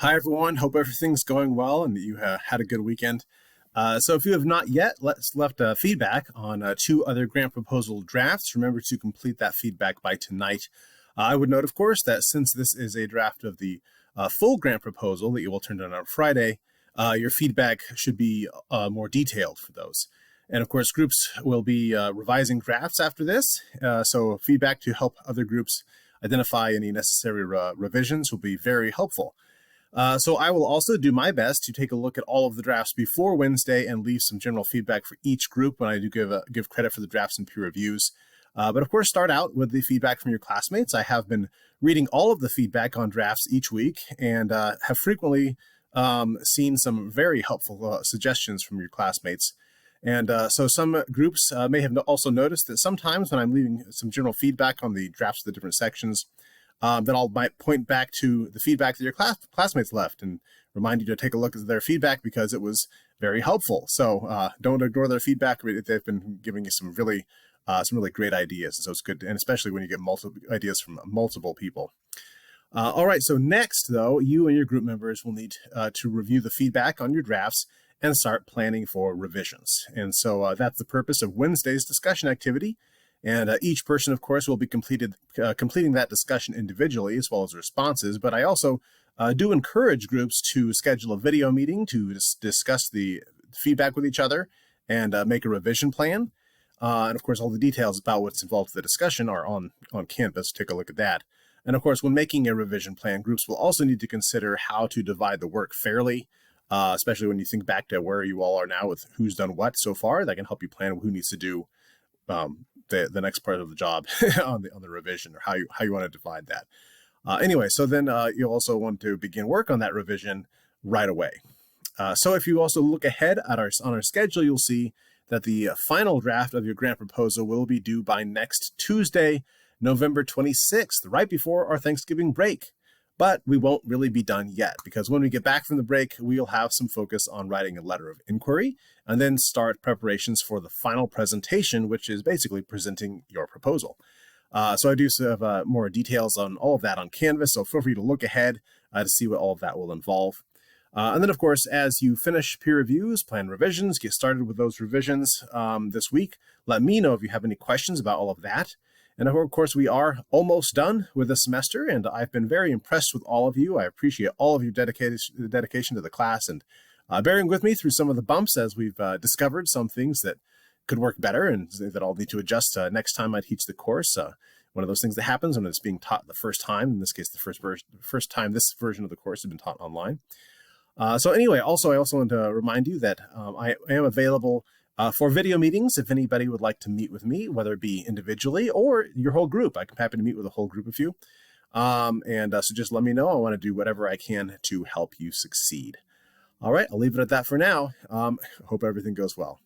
Hi, everyone. Hope everything's going well and that you had a good weekend. So if you have not yet left feedback on two other grant proposal drafts, remember to complete that feedback by tonight. I would note, of course, that since this is a draft of the full grant proposal that you will turn in on Friday, your feedback should be more detailed for those. And of course, groups will be revising drafts after this. So feedback to help other groups identify any necessary revisions will be very helpful. So I will also do my best to take a look at all of the drafts before Wednesday and leave some general feedback for each group when I do give credit for the drafts and peer reviews. But of course, start out with the feedback from your classmates. I have been reading all of the feedback on drafts each week and have frequently seen some very helpful suggestions from your classmates. And so some groups may have also noticed that sometimes when I'm leaving some general feedback on the drafts of the different sections, then I might point back to the feedback that your classmates left and remind you to take a look at their feedback because it was very helpful. So don't ignore their feedback. They've been giving you some really great ideas. So it's good, and especially when you get multiple ideas from multiple people. All right, so next, though, you and your group members will need to review the feedback on your drafts and start planning for revisions. And so that's the purpose of Wednesday's discussion activity. And each person, of course, will be completing that discussion individually as well as responses. But I also do encourage groups to schedule a video meeting to discuss the feedback with each other and make a revision plan. And of course, all the details about what's involved in the discussion are on Canvas. Take a look at that. And of course, when making a revision plan, groups will also need to consider how to divide the work fairly, especially when you think back to where you all are now with who's done what so far. That can help you plan who needs to do the next part of the job on the revision, or how you want to divide that. Anyway, so then you'll also want to begin work on that revision right away. So if you also look ahead at on our schedule, you'll see that the final draft of your grant proposal will be due by next Tuesday, November 26th, right before our Thanksgiving break. But we won't really be done yet, because when we get back from the break, we'll have some focus on writing a letter of inquiry and then start preparations for the final presentation, which is basically presenting your proposal. So I do have more details on all of that on Canvas, so feel free to look ahead to see what all of that will involve. And then, of course, as you finish peer reviews, plan revisions, get started with those revisions this week, let me know if you have any questions about all of that. And of course, we are almost done with the semester, and I've been very impressed with all of you. I appreciate all of your dedication to the class and bearing with me through some of the bumps as we've discovered some things that could work better and that I'll need to adjust next time I teach the course. One of those things that happens when it's being taught the first time, in this case, the first time this version of the course has been taught online. So anyway, I also want to remind you that I am available for video meetings if anybody would like to meet with me, whether it be individually or your whole group. I'm happy to meet with a whole group of you. So just let me know. I want to do whatever I can to help you succeed. All right, I'll leave it at that for now. Hope everything goes well.